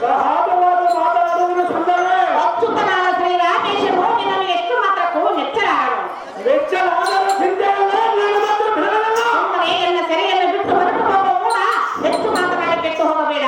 ಸಹಜವಾಗಿ ಮಾತನಾಡುವುದು ಸುಂದರೇ. ಅಚ್ಚುತನಾದ ಶ್ರೀ ರಾಮೇಶ ಹೋಗಿ ನಮಗೆ ಎಷ್ಟು ಮಾತ್ರಕ್ಕೂ ಮೆಚ್ಚಲಾರನು. ಮೆಚ್ಚಲಾದರೂ ಚಿಂತೆಯಲ್ಲ, ನೀನು ಮಾತ್ರ ಬಿಡಲಿಲ್ಲ. ಸುಮ್ಮನೆ ಎನ್ನ ಸೆರೆಯನ್ನು ಬಿಟ್ಟು ಹೊರಟು ಹೋಗುವ ಮೂಡ ಹೆಚ್ಚು ಮಾತನಾಡಿ ಕೆಟ್ಟು ಹೋಗಬೇಡ.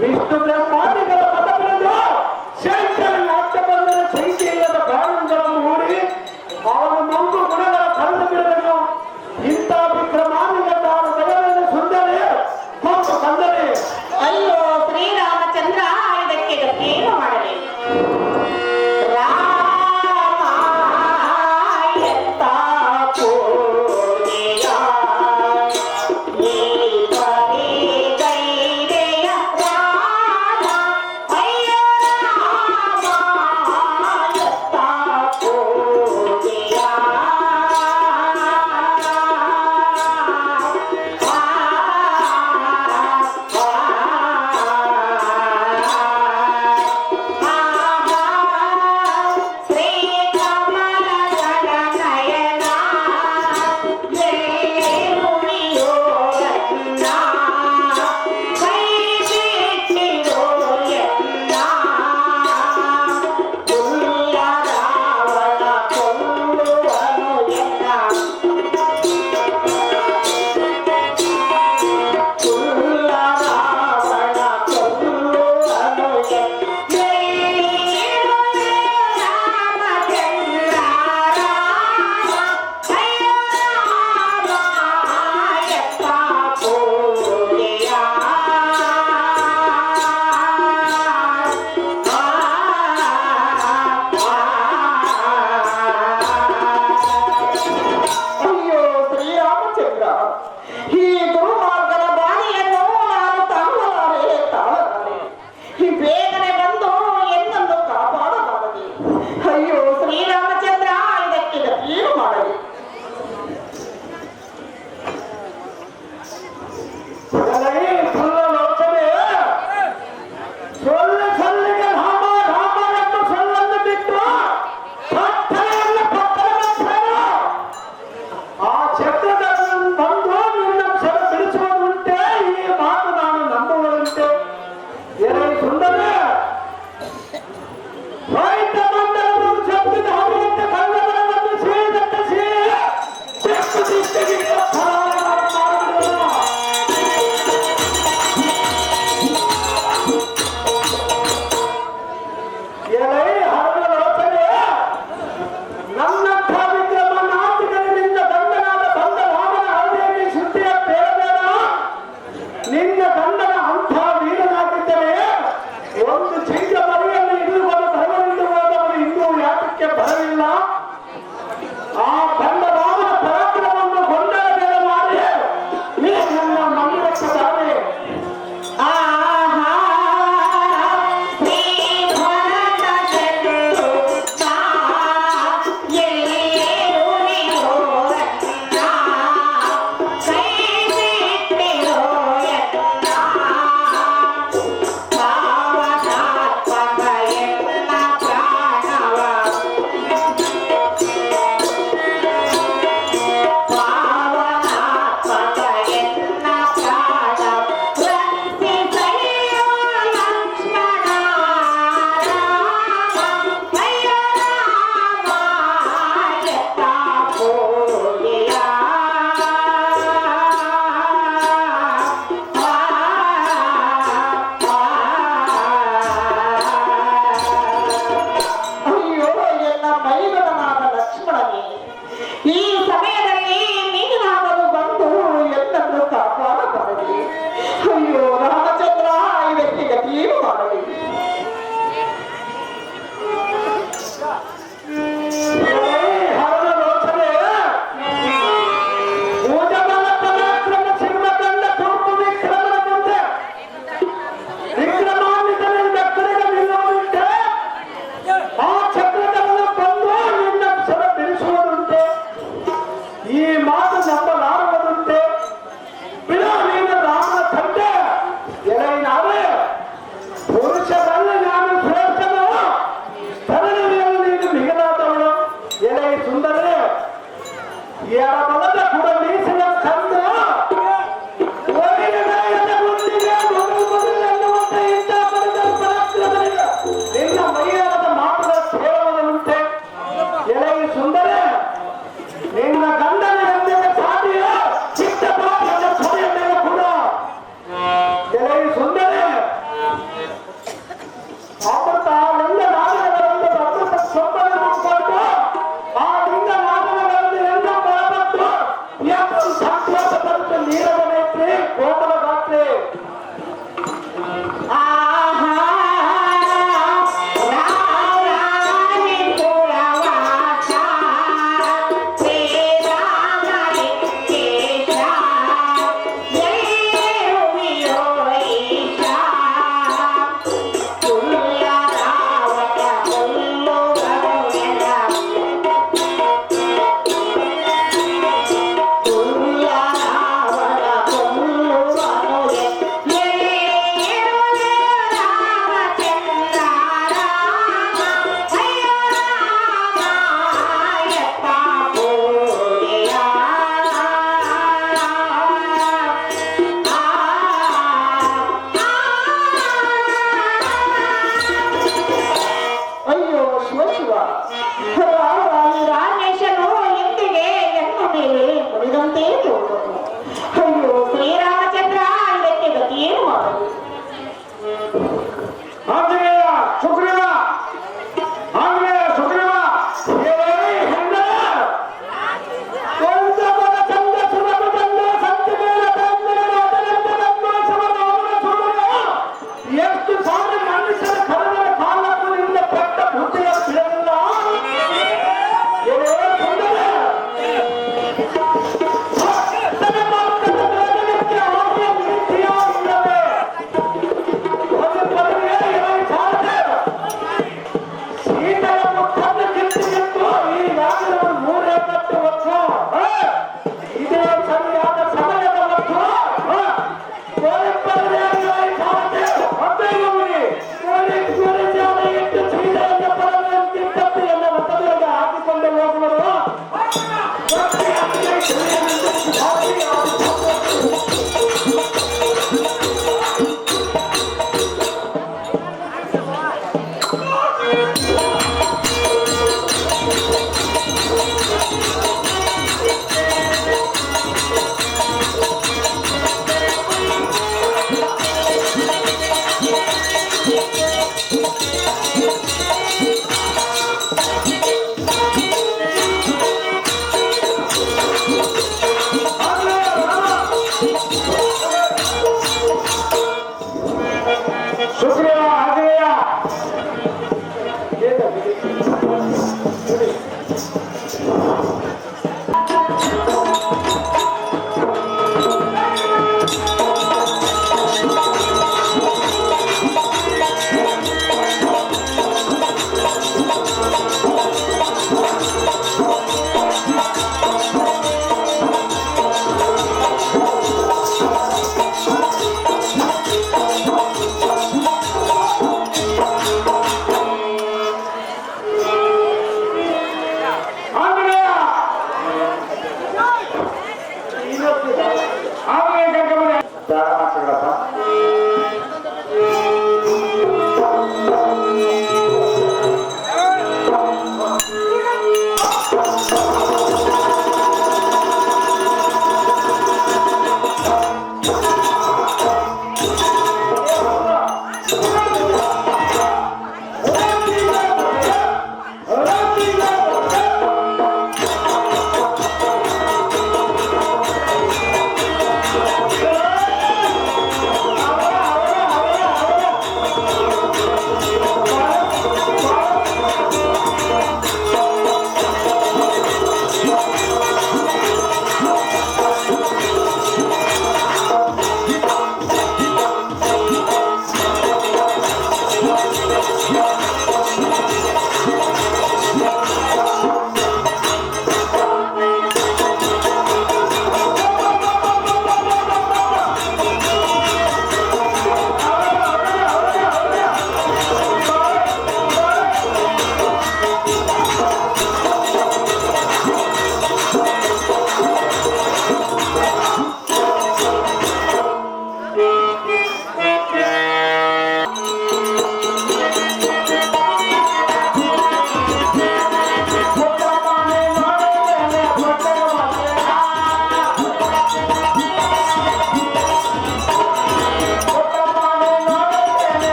ವಿಷ್ಣು ಬ್ರಹ್ಮಾದಿಗಳ ಪದ ಬೆಳೆದು ಶಂಕರ ನಾಟ್ಯ ಬಂದರೆ ಶಂಕೆ ಇಲ್ಲದ ಪ್ರಾಣಗಳನ್ನು ಹೂಡಿ ಅವನ ಮಂಗು ಗುಣಗಳ ಕಂಡು ಬಿಡದನು. ಇಂಥ ವಿಕ್ರಮಾದಿಗಳ ತಾನು ದಯವನ್ನು ಸುಂದರಿ ಮತ್ತು ಕಂದರಿ. ಅಯ್ಯೋ ಶ್ರೀರಾಮಚಂದ್ರ, ಇದಕ್ಕೆ ಗತಿಯೇನು ಮಾಡಲಿ? ಸುಂದರ ಪುರುಷರಲ್ಲಿ ನಾನು ಶ್ರೇಷ್ಠನು, ತರುಣಿಯಲ್ಲಿ ನೀನು ಮಿಗಿಲಾದವಳು. ಎಲೆ ಸುಂದರಿ, ಯಾರ ಬಲದ ಕೂಡ ಮೀಸಿನ ಕಂದ ನಿನ್ನ ಮೈಯಾರದ ಮಾತುಗಳ ಕೇಳುವುದುಂಟೆ. ಎಲೆ ಸುಂದರ, ನಿನ್ನ ಗಂಡನ ಎಂದರೆ ಸಾಧ್ಯ ಚಿಕ್ಕ ಪಾಪದ ಸಭೆಯ ಮೇಲೆ ಕೂಡ. ಎಲೆ ಸುಂದರ, ಅಮೃತ ಲಿಂಗ ನಾಗರಗಳನ್ನು ಅಮೃತ ಸೊಂಬಲ ಮಾಡಿಕೊಂಡು ಆ ಲಿಂಗ ನಾಗರಗಳನ್ನು ಎಲ್ಲ ಬರಬಂದು ಎಷ್ಟು ಸಂತೋಷ ಪಡಿತು. ನೀರವ ನೇತ್ರಿ, ಕೋಮಲ ಗಾತ್ರಿ. ರಾಮೇಶನು ಎಂದಿಗೆ ಎನ್ನು ಮೇಲೆ ಮುರಿದಂತೆ ತೋರುವುದು. ಅಯ್ಯೋ ಶ್ರೀರಾಮಚಂದ್ರ, ಇದಕ್ಕೆ ಗತಿಯೇನು ಮಾಡುವುದು? ಆಂಜನೇಯ ಸುಗ್ರೀವ, ಆಂಜನೇಯ ಸುಗ್ರೀವ, ಎಷ್ಟು ಸಾರಿ ಮನುಷ್ಯರ ಕರಗಳ ಕಾಲದಿಂದ ಪಟ್ಟ ಬುದ್ಧಿಯ ತಿಳಿದಿಲ್ಲ.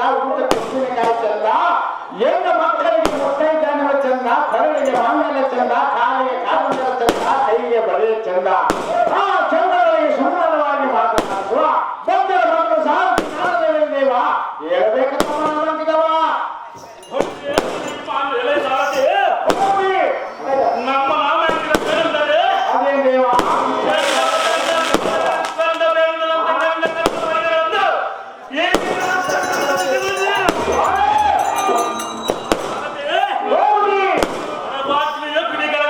ಚಂದ, ಊಟಕ್ಕೆ ಉಪ್ಪಿನಕಾಯಿ ಚಂದ, ಹೆಣ್ಣ ಮಕ್ಕಳಿಗೆ ಮುತ್ತೈದೆಯರ ಚಂದ, ಕರಳಿಗೆ ಮಂಗಲ ಚಂದ, ಕಾಲಿಗೆ ಕಾಲಂದರ ಚಂದ, ಕೈಗೆ ಬರೆಯ ಚಂದ. ಆ ಚಂದಗಳಿಗೆ ಸುಂದರವಾಗಿ ಮಾತನಾಡುವ ಬಂದರ ಮಕ್ಕಳು ಸಾಧ್ಯ ದೇವ ಹೇಳ್ಬೇಕಂತ ನಮ್ಮ ನಾಮ ಅದೇ ದೇವ ಕುಡಿಗಳ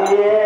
Yeah.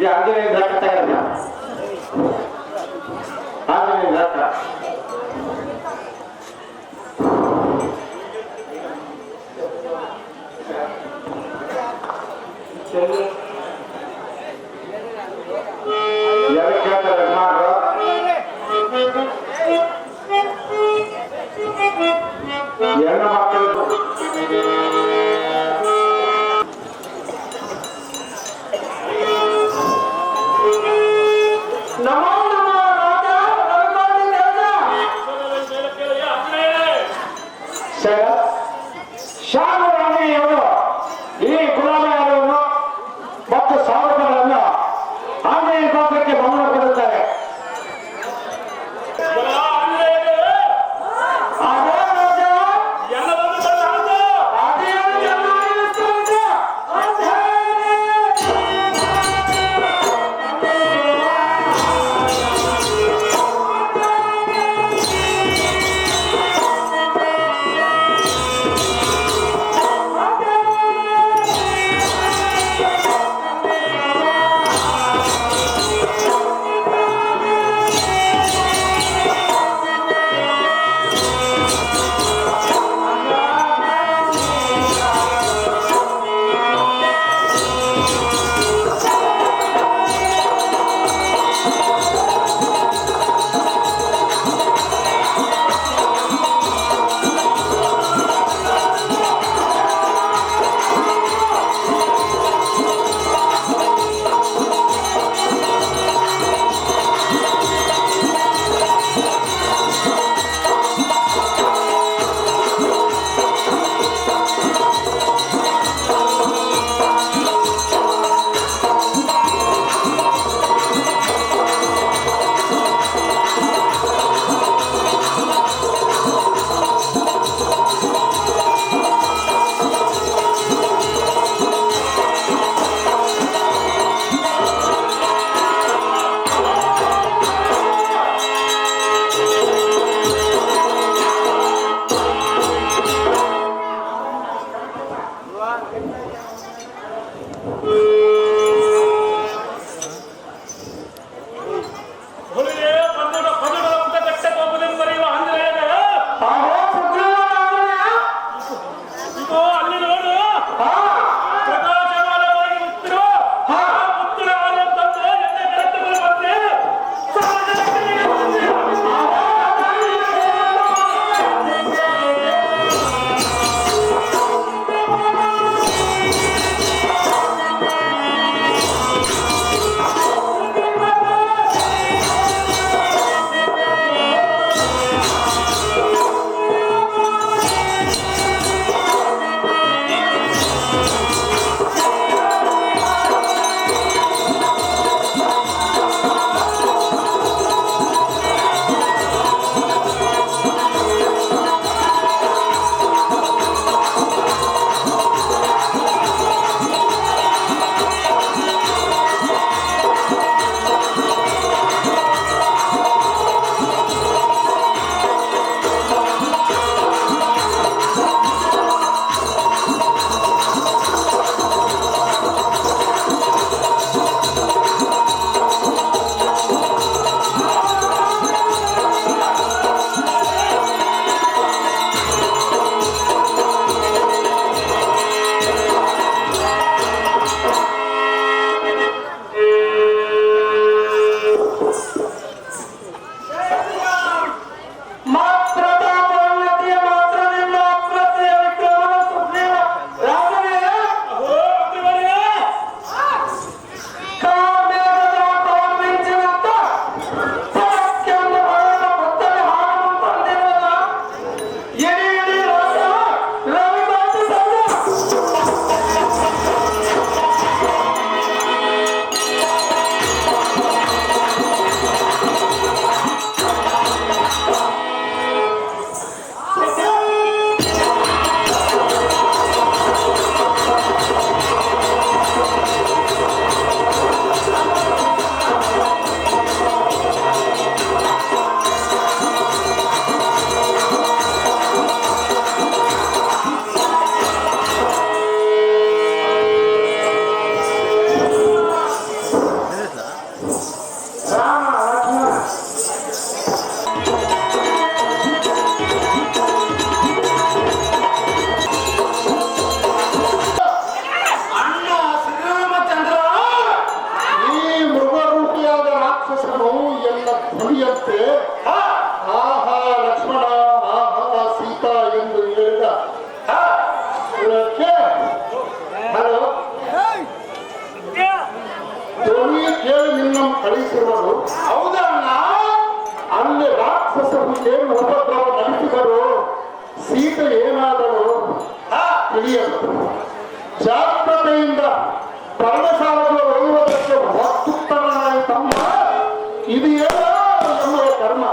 ಇದು ಆಂಜನೇಯ ರಥ ತಯಾರ ಆಂಜನೇಯ ರಥ ಯಾರು ಕೇಳ್ತಾರೆ ಮಾಡು ಹೆಣ್ಣು ಮಕ್ಕಳು ನಮೋ ನಮೋ ರಾಜ ರವಿವಾಣಿ ರಾಜ ಸರ್ ಶಾಮರಾಣಿಯವರು ಈ ಗುಲಾಬಿಯನ್ನು ಮತ್ತು ಸಾವಿರಗಳನ್ನು ಆಂಜನೇಯ ಪಾತ್ರಕ್ಕೆ ಗಮನ ಕೊಡುತ್ತಾರೆ ಅದೇ ರಾಜ ಅದೇ ಚೆನ್ನಾಗಿರುತ್ತದೆ. ಅದೇ ಸೀತೆ ಏನಾದರೂ ತಿಳಿಯಲು ಜಾಗ್ರತೆಯಿಂದ ಪರ್ಣಶಾಲೆಗೆ ಒಯ್ಯುವುದಕ್ಕೆ ವಸ್ತುತ್ತರನಾಗಿ ತಮ್ಮ ಇದು ಏನೋ ನಮ್ಮಯ ಕರ್ಮ.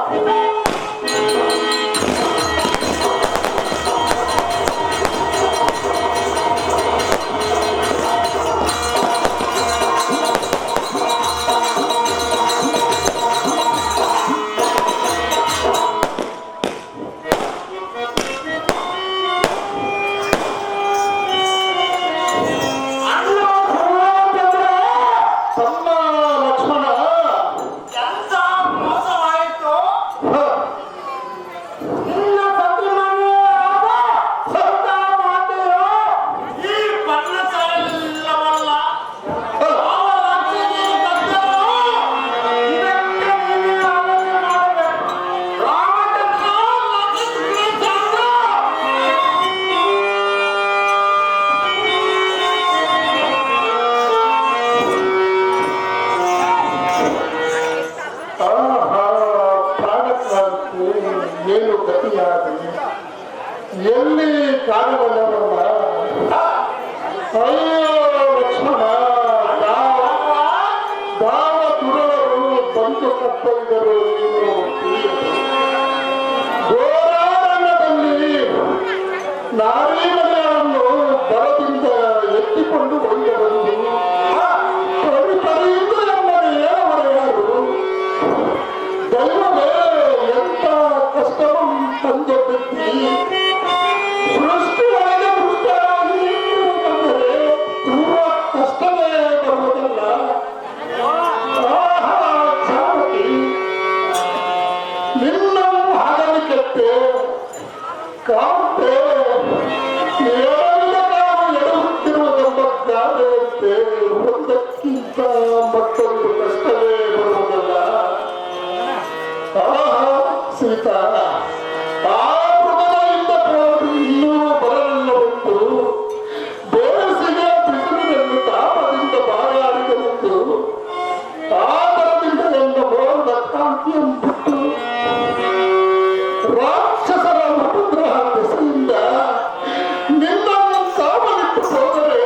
ಏನು ಗತಿಯಾಗಿದೆ ಎಲ್ಲಿ ಕಾಣಬಲ್ಲವಲ್ಲ. ಅಯ್ಯೋ ಲಕ್ಷ್ಮಣ, ದಾವ ದುರವರು ಬಂದು ಕಪ್ಪೊಯ್ದರು. ಗೋರಾರಣ್ಯದಲ್ಲಿ ನಾರೀಮನೆಯನ್ನು ಬರದಿಂದ ಎತ್ತಿಕೊಂಡು ಒಯ್ದವರು. ಪರಿಪರಿಯಿಂದ ನಮ್ಮನ್ನು ಏಳವರೆಯಾರು. ದೈವವೇ ಎಂತ ಕಷ್ಟವನ್ನು ತಂದೊಡ್ಡಿ ಸೃಷ್ಟಿಯೊಳಗೆ ಮೃತರಾಗಿ ಬಂದರೆ ತುಂಬ ಕಷ್ಟವೇ ಬರುವುದಲ್ಲ. ಜಾತಿ ನಿನ್ನ ಹಾಗಲಿಕ್ಕೆ ಕಾಂತೆ ಏಳೆಲ್ಲ ನಾವು ಎಡುತ್ತಿರುವುದೆಂಬ ಗಾದೆಯಂತೆ ಒಂದಕ್ಕಿಂತ ಮತ್ತೊಂದು ಕಷ್ಟವೇ ಬರುವುದಲ್ಲ. ಸೀತಾ, ಆ ಮೃಗದಿಂದ ಇನ್ನೂ ಬರಲಿಲ್ಲ ಬಂತು. ಬೇಸಿಗೆ ಬಿಸಿಲಿನಲ್ಲಿ ತಾಪದಿಂದ ಬಾಯಾಡಿದಂತು. ಆತರದಿಂದ ಎಂದ ಮೋದ ಕಾಂತಿಯನ್ನು ಬಿಟ್ಟು ರಾಕ್ಷಸರ ಉಪದ್ರಹ ದೆಸೆಯಿಂದ ನಿನ್ನನ್ನು ಸಾವನಿಟ್ಟು ಹೋದರೆ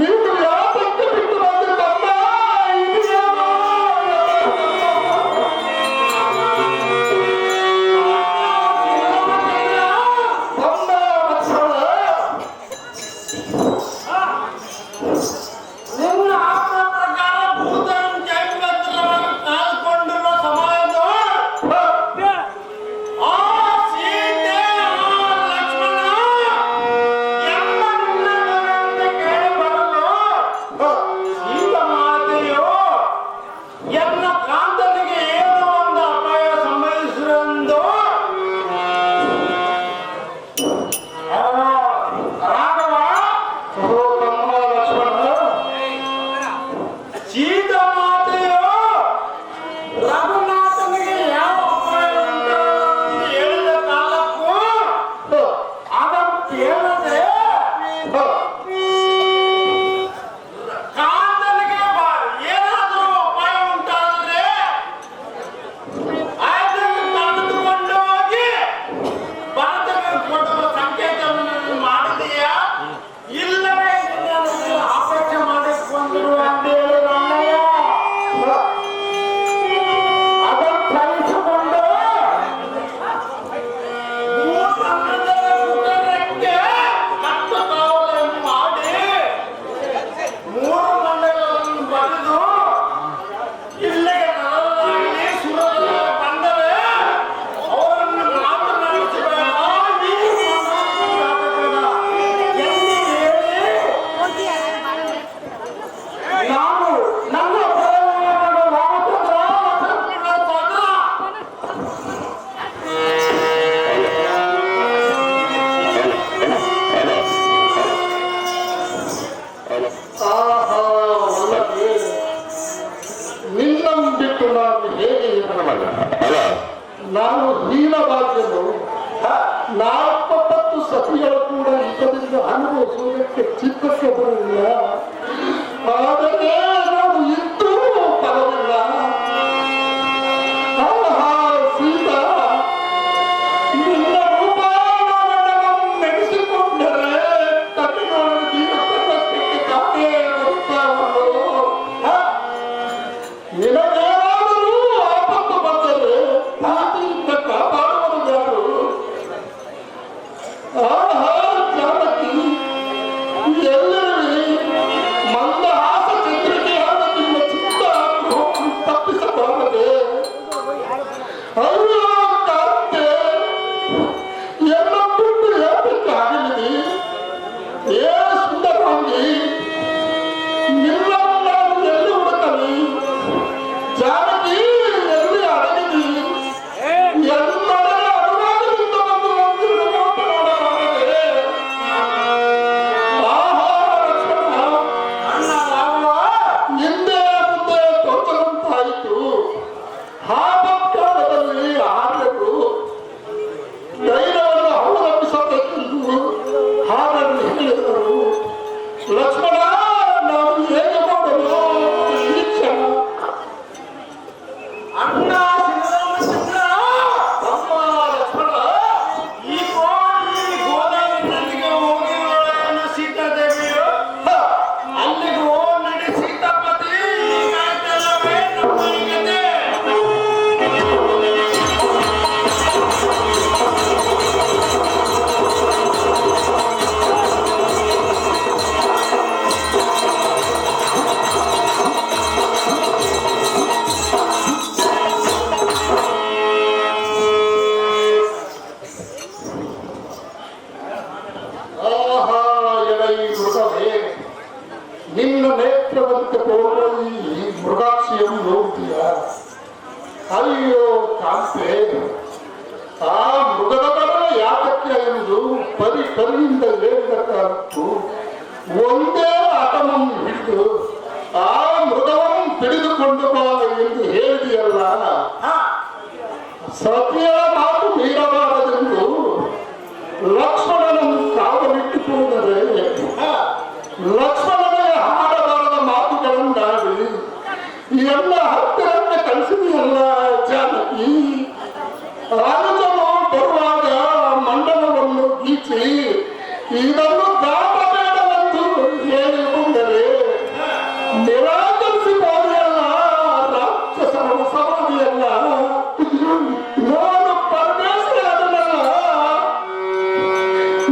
ನೀನು ಯಾತಕ್ಕೆ ಬಿಟ್ಟು ಬಂದಿದ್ದಲ್ಲ. ಇದೆಯೇನೋ ನಿನ್ನ ಆತ್ಮ ಪ್ರಕಾರ ಭೂತನ ಜೈವತ್ರವನ್ನು ಕಾಲ್ಕೊಂಡಿರುವ ಸಮಯದ ಆ ಸೀತೆ ಆ ಲಕ್ಷ್ಮಣ ಎಂಬ ನಿನ್ನದರಂತೆ ಕೇಳಿ ಬರಲು ಸೀತಾ ಮಾತೆಯು ಎನ್ನ ಕಾಂತನಿಗೆ ಏನೋ ಒಂದು ಅಪಾಯ ಸಂಭವಿಸಿರೆಂದು ರಾಘವ ಸೀತಾ ಮಾತೆಯು ರಘುನಾಥನಿಗೆ ಯಾವ ಅಪಾಯ ಉಂಟು ಎಂದು ಹೇಳಿದ ಕಾಲಕ್ಕೂ ಅದನ್ನು ಕೇಳದೆ ಕಾಂತನಿಗೆ ಏನಾದರೂ ಅಪಾಯ ಉಂಟಾದರೆ ಅದನ್ನು ಕರೆದುಕೊಂಡು ಹೋಗಿ ಭರತನಿಗೆ ಕೊಡುವ ಸಂಕೇತವನ್ನು ಮಾಡಿದೆಯಾ, ಇಲ್ಲವೇ ಅಪೇಕ್ಷೆ ಮಾಡಿಕೊಂಡಿರುವ ಅಂತ ಹೇಳಿ ರಮಣಯ್ಯ ಅದನ್ನು ಸಹಿಸಿಕೊಂಡು ಮುಖಕ್ಕೆ ಕಟ್ಟು ಕಾವಲನ್ನು ಮಾಡಿ 3 ಮಂಡಲಗಳನ್ನು ಬರೆದು ಇಲ್ಲಿಗೆ ನರನಾಗಿ ಸುರರಲ್ಲಿ ಬಂದರೆ ಅವರನ್ನು ಮಾತನಾಡಿಸಬೇಡ, ನೀವು ಮಾತನಾಡಬೇಡ ಎಂದು ಹೇಳಿ ನಾನು ನನ್ನ ಪ್ರಯೋಗವನ್ನು ರಾಮಚಂದ್ರ ಆಹಾ, ಒಳ್ಳೆಯದೇ. ನಿನ್ನನ್ನು ಬಿಟ್ಟು ನಾನು ಹೇಗೆ ಇರಬಲ್ಲೆ? ನಾನು ಹೀನಭಾಗ್ಯನು. 40 ಸತಿಗಳು ಕೂಡ ಇದರಿಂದ ಅನುಭವಿಸುವುದಕ್ಕೆ ಚಿತ್ತಕ್ಕೆ ಬರಲಿಲ್ಲ. ಆದರೆ ನಾನು ಇದ್ದೂ ಬರಲಿಲ್ಲ. ಆಹಾ, ಸೀತಾ, ನಿನ್ನ ರೂಪ ನಾನು ಆಹಾ ಜಾನಕಿ ಎಲ್ಲರಲ್ಲಿ ಮಂದಹಾಸ ಚಂದ್ರಿಕೆಯಾದ ನಿಮ್ಮ ಚಿತ್ತ ತಪ್ಪಿಸಬಾರದೆ. ಅಯ್ಯೋ ಕಾಂತೆ, ಎಲ್ಲ ಬಿಟ್ಟು ಯಾಕೆ ಆಗಲಿದೆ? ಏ ಸುಂದರವಾಗಿ ನಿನ್ನ ನಾನು ಎಲ್ಲಿ ಹುಡುಕಲಿ? ಜಾನಕಿ ಎಲ್ಲಿ ಅಡಗಿದಿ? ಎಲ್ಲರ ಅನುವಾದದಿಂದ ಬಂದು ಒಂದಿನ ಮಾತನಾಡಲಾಗಿದೆ. ಆಹಾ ಲಕ್ಷ್ಮಣ, ಹಿಂದೆ ಮುಂದೆ ತೋಚದಂತಾಯಿತು. ಹಾಪಕಾಲದಲ್ಲಿ ಆರ್ಯರು ಧೈರ್ಯವನ್ನು ಅವಲಂಬಿಸಬೇಕೆಂದು ಹಾರನ್ನು ಹೇಳಿದರು. ಲಕ್ಷ್ಮಣ, ನಾವು ಹೇಗೆ ಮಾಡಲು ಈ ಕ್ಷಣ? ಅಣ್ಣ ಶ್ರೀರಾಮಚಂದ್ರ, ಅಮ್ಮ ಲಕ್ಷ್ಮಣ, ಈ ಗೋದಾವರಿ ನದಿಗೆ ಹೋಗಿರೋಳನ್ನು ಸೀತಾದೇವಿಯು ಅಲ್ಲಿಗೂ ನಡಿ ಸೀತಾಪತಿ ಈಗಾಯ್ತಲ್ಲವೇ ನಮ್ಮ ಕತೆ. ಆಹಾ ಎಲೈ ಮೃಗವೇ, ನಿನ್ನ ನೇತ್ರವಂತೆ ಹೋಗುವ ಈ ಮೃಗಾಕ್ಷಿಯನ್ನು ನೋಡ್ತೀಯ? ಅಯ್ಯೋ ಕಾಂತೆ, ಆ ಮೃಗದ ಬರಲ ಯಾತಕ್ಕೆ ಎಂದು ಪರಿಯಿಂದ ಹೇಳಿದಕ್ಕಾಗಿತ್ತು. ಒಂದೇ ಆಟವನ್ನು ಹಿಡಿದು ಆ ಮೃಗವನ್ನು ತಿಳಿದುಕೊಂಡು ಬಾ ಎಂದು ಹೇಳಿದೆಯಲ್ಲ. ಸತ್ಯ ಮಾತು ಮೀರಬಾರದೆಂದು ಲಕ್ಷ್ಮಣನನ್ನು ಕಾವಲಿಟ್ಟುಕೊಂಡರೆ ಲಕ್ಷ್ಮಣನಿಗೆ ಹಾಡಬಾರದ ಮಾತುಗಳನ್ನಾಡಿ ಎಲ್ಲ ಹತ್ತಿರಕ್ಕೆ ಕಳಿಸಿದೆಯಲ್ಲ ಜಾನಕಿ. ರಾಜನು ಬರುವಾಗ ಮಂಡಲವನ್ನು ಗೀಚಿ ಇದನ್ನು ದಾಟಬೇಡವೆಂದು ಹೇಳಿಕೊಂಡರೆ ನಿರಾಕರಿಸಿದವರೆಲ್ಲ ರಾಕ್ಷಸರ ಸಮಾಧಿಯಲ್ಲ. ನಾನು ಪರಮೇಶ್ವರನಲ್ಲ.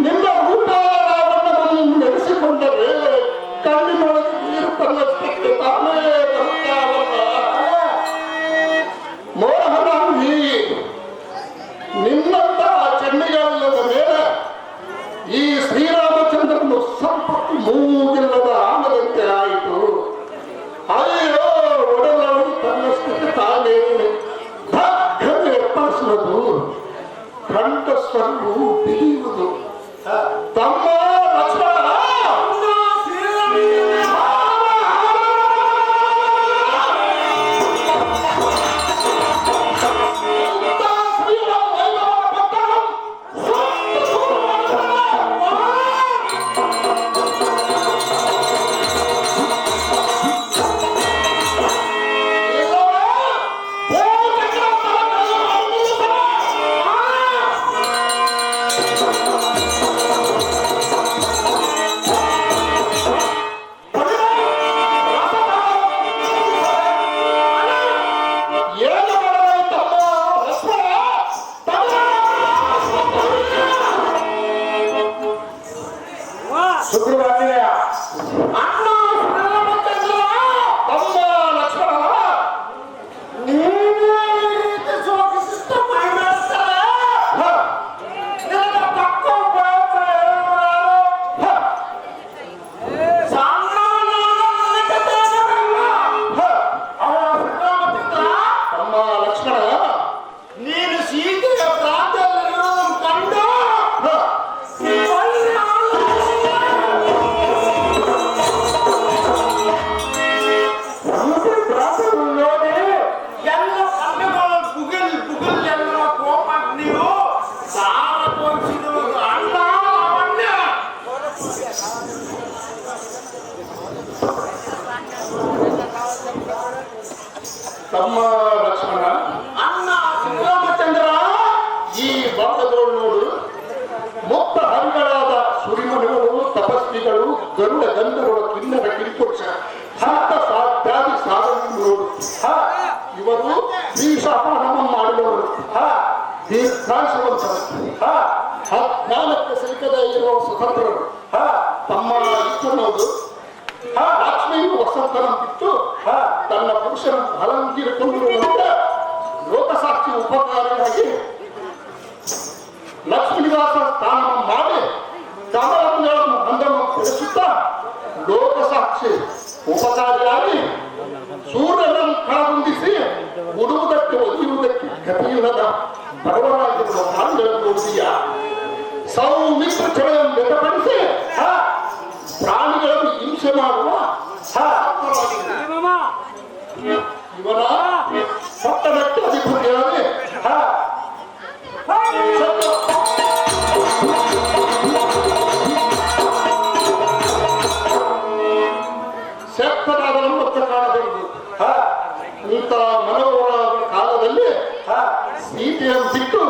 ನಿನ್ನ ರೂಪವನ್ನು ನೆನೆಸಿಕೊಂಡರೆ ಕಣ್ಣಿನೊಳಗೆ ನೀರು ತನ್ನಷ್ಟಕ್ಕೆ ತಾನೇ ಬರುತ್ತಾವಲ್ಲ. ಮೋಹನಾಂಗಿ, ನಿನ್ನಂತ ಚೆನ್ನಿಗಳಿಲ್ಲದ ಮೇಲೆ ಈ ಶ್ರೀರಾಮಚಂದ್ರನು ಸಂಪತ್ತು ಮೂಗಿಲ್ಲದ ಆಮದಂತೆ ಆಯಿತು. ಅಯ್ಯೋ, ಒಡಲವು ತನ್ನಷ್ಟಕ್ಕೆ ತಾನೇ ಧಕ್ಕನೆ ಎಪ್ಪರಿಸುವುದು, ಕಂಠಸ್ವರವು ಬಿಗಿಯುವುದು. ತಮ್ಮ ಲಕ್ಷ್ಮಣ, ಶುಕ್ರವಾರ ಅಣ್ಣ ಶ್ರೀರಾಮಚಂದ್ರ, ತಮ್ಮ ಲಕ್ಷ್ಮಣ, ನೀವೇ ಈ ರೀತಿ ಶೋಕಿಸಿದ್ದ ಮೈ ಮಾಡ್ತಾರೆ. ನಿನಗೆ ತಕ್ಕ ಉಪಯೋಗ ಹೇಳುವವರು ಸಾಮಾನ್ಯ ಕಥೆಗಳಲ್ಲ. ಶ್ರೀರಾಮಚಂದ್ರ, ತಮ್ಮ ಲಕ್ಷ್ಮಣ, ನೀನು ಸೀತೆಯ ಪ್ರಾಂತದಲ್ಲಿರುವುದನ್ನು ಕಂಡು ನೋಡಿ ಎಲ್ಲ ಕಣ್ಣುಗಳು ಬುಗಿಲ್ ಬುಗಿಲ್ ಎಲ್ಲ ಕೋಪ ನೀವು ಸಾಲ ತೋರಿಸಿರುವುದು ಅಣ್ಣ ಲಾವಣ್ಯ. ತಮ್ಮ ಲಕ್ಷ್ಮಣ, ಅಣ್ಣ ಶ್ರೀರಾಮಚಂದ್ರ, ಈ ಭಾಗದೋಳು ನೋಡು. ಮುಕ್ತ ಹರಿಗಳಾದ ಸುರಿಮಣಿಗಳು, ತಪಸ್ವಿಗಳು, ಗರುಡ ಗಂಧರ್ವ ಕಿನ್ನರ ಕಿರಿಪುರುಷ ಹತ್ತ ಸಾಧ್ಯಾದಿ ಸಾಧನೆ ನೋಡು. ಇವರು ದೀಕ್ಷಾಪಾನ ಮಾಡುವವರು, ದೀರ್ಘಾಶವಂತರು, 14 ಸಲ ಸಿಕ್ಕದೇ ಇರುವ ಸ್ವತಂತ್ರರು ಹಾ ತಮ್ಮ ಇಷ್ಟನೋಡು ಲಕ್ಷ್ಮಿಯು ವಸಂತನ ಬಿಟ್ಟು ತನ್ನ ಪುರುಷನ ಅಲಂಕರಿಸಿಕೊಂಡಿರುವಂತೆ ಲೋಕಸಾಕ್ಷಿ ಉಪಕಾರಿಯಾಗಿ ಲಕ್ಷ್ಮೀದಾಸ ಸ್ಥಾನ ಮಾಡಿ ಕಮಲಗಳನ್ನು ಬಂಧವನ್ನು ಬೆಳೆಸುತ್ತಾ ಲೋಕಸಾಕ್ಷಿ ಉಪಕಾರಿಯಾಗಿ ಸೂರ್ಯನನ್ನು ಕಳಗುಂದಿಸಿ ಉಡುವುದಕ್ಕೆ ಒಲಿಯುವುದಕ್ಕೆ ಗತಿಯಿಲ್ಲದ ಬಡವರಾಗಿರುವ ಪ್ರಾಣಿಗಳನ್ನು ನೋಡಿದೀಯ ಸೌಮಿತ್ರ ಚಳೆಯನ್ನು ವ್ಯಕ್ತಪಡಿಸಿ ಪ್ರಾಣಿಗಳನ್ನು ಹಿಂಸೆ ಮಾಡುವ ಇವನ ಪಟ್ಟಣಕ್ಕೆ ಅಧಿಪತಿಯಾಗಿ ಸೆತ್ತನಾದ ನಮ್ಮ ಕಾಣಬಹುದು ಇಂಥ ಮನೋಹರ ಕಾಲದಲ್ಲಿ ಸೀತೆಯನ್ನು ಬಿಟ್ಟು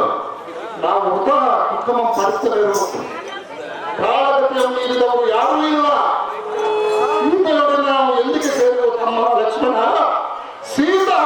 ನಾವು ಉತ್ತಮ ಉತ್ತಮ ಪರಿಸ್ಥಿತಿಗಳು ಕಾಲಗತಿಯನ್ನು ಮೀರಿದವರು ಯಾರೂ ಇಲ್ಲ ಸೀತೆಯೊಡನೆ ನಾವು ಎಂದಿಗೆ ಸೇರುವ ತಮ್ಮ ಲಕ್ಷ್ಮಣ ಸೀತಾ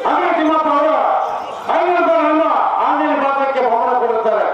ಹಾಗೆ ತಿಮ್ಮಪ್ಪ ಅವರು 500 ರೂಪಾಯಿಗಳನ್ನು ಆಂಜನೇಯ ಪಾತ್ರಕ್ಕೆ ಬಹುಮಾನ ಕೊಡುತ್ತಾರೆ.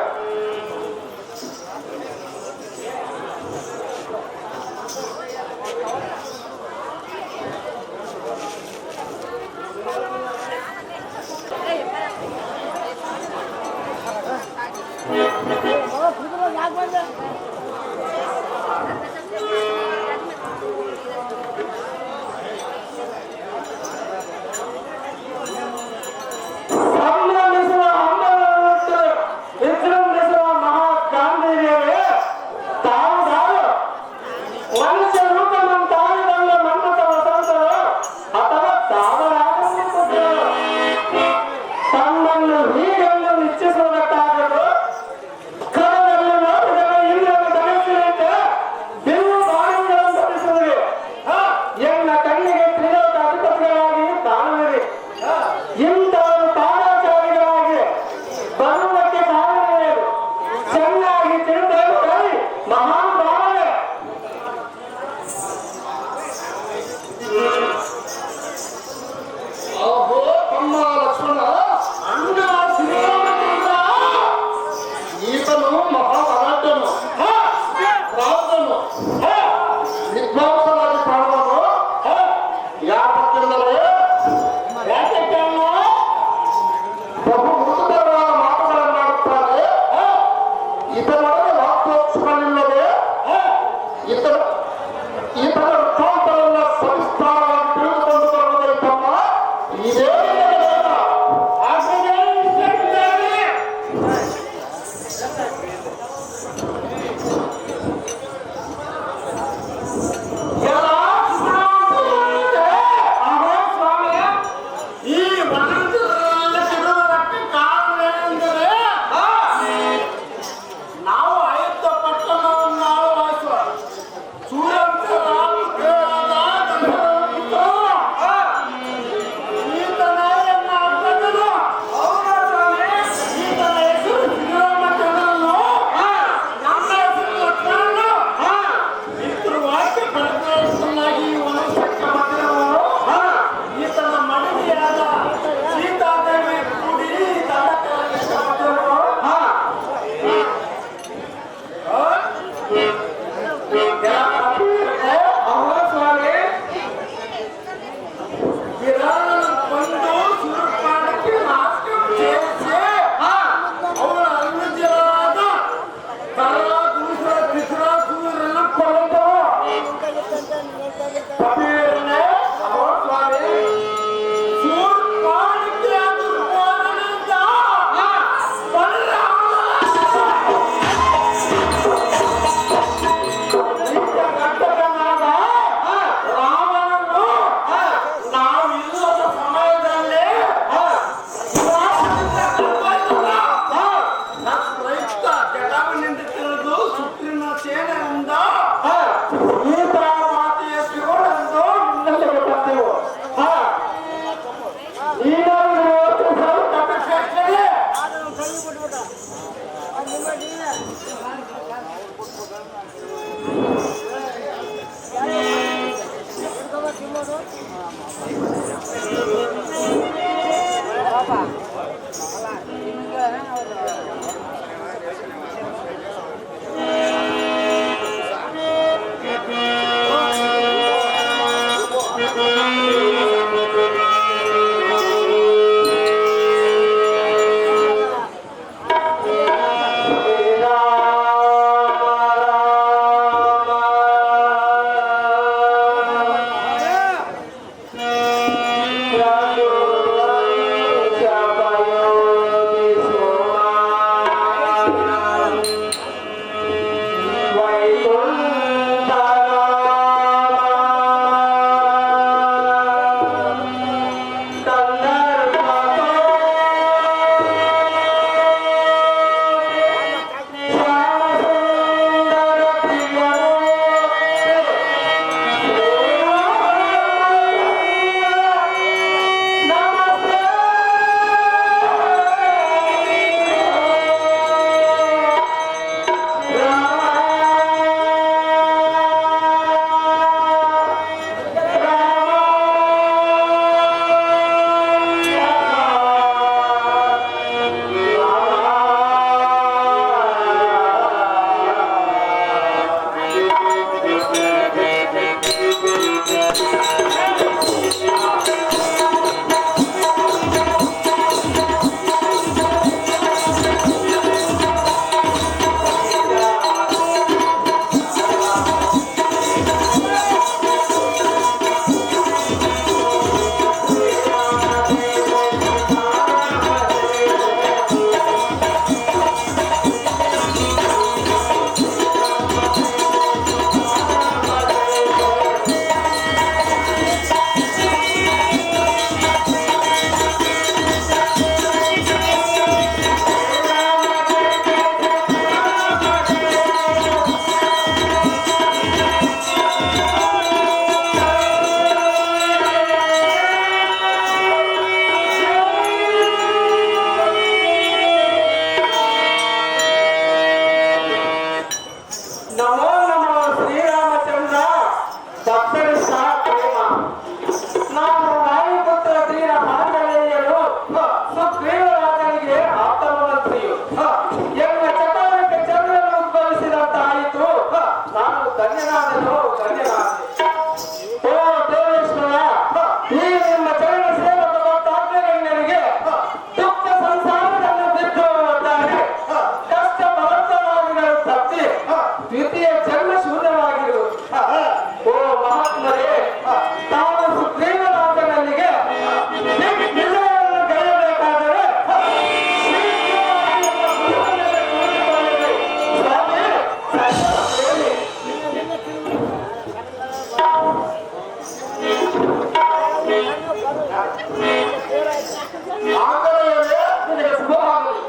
ಆಂಗಲೇಯವರೇ, ನಿನಗೆ ಶುಭವಾಗಲಿ.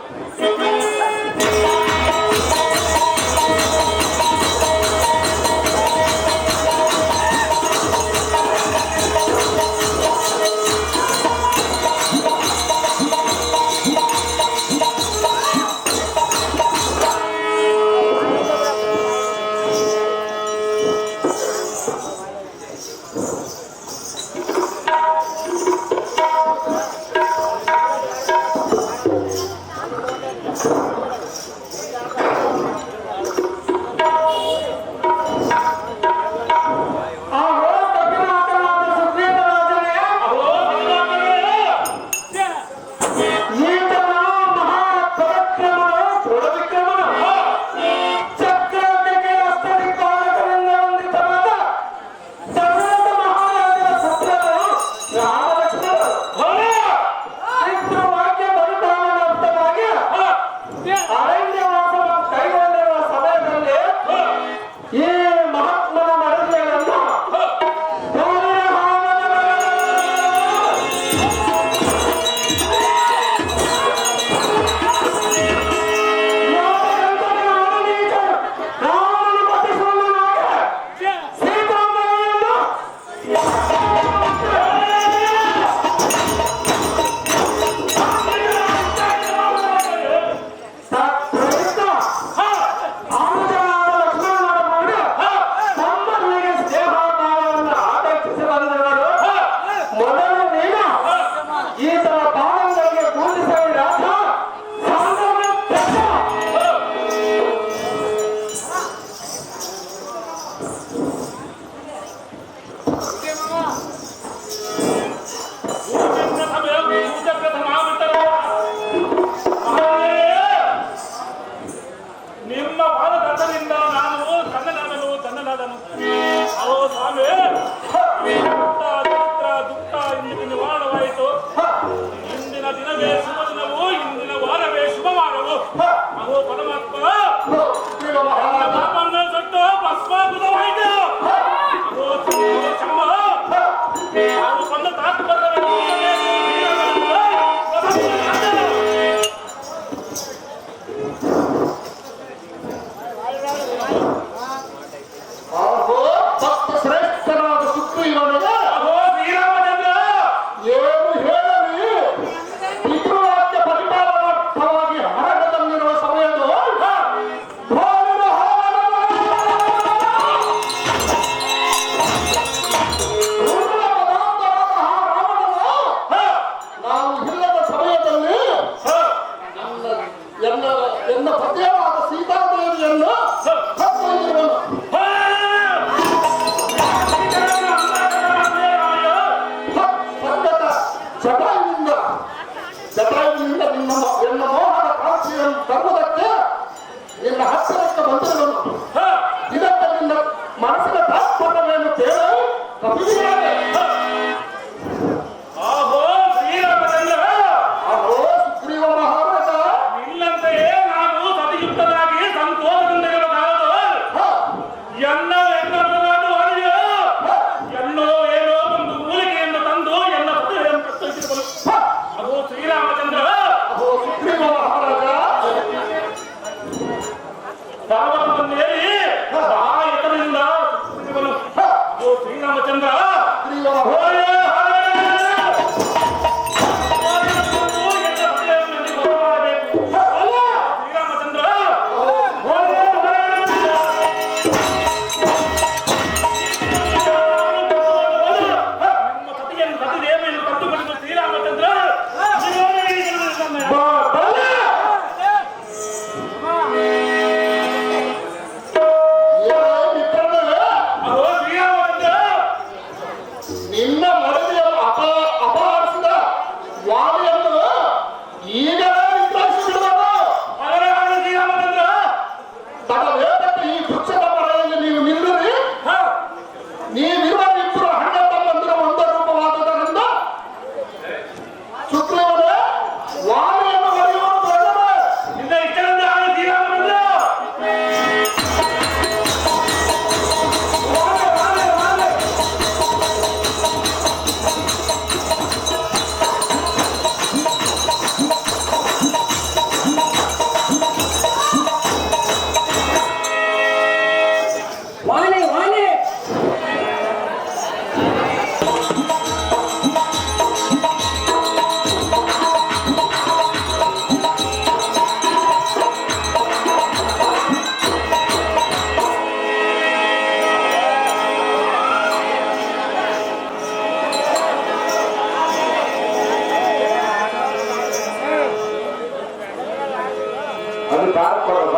ಬಾರ ಕೊಡಪ್ಪ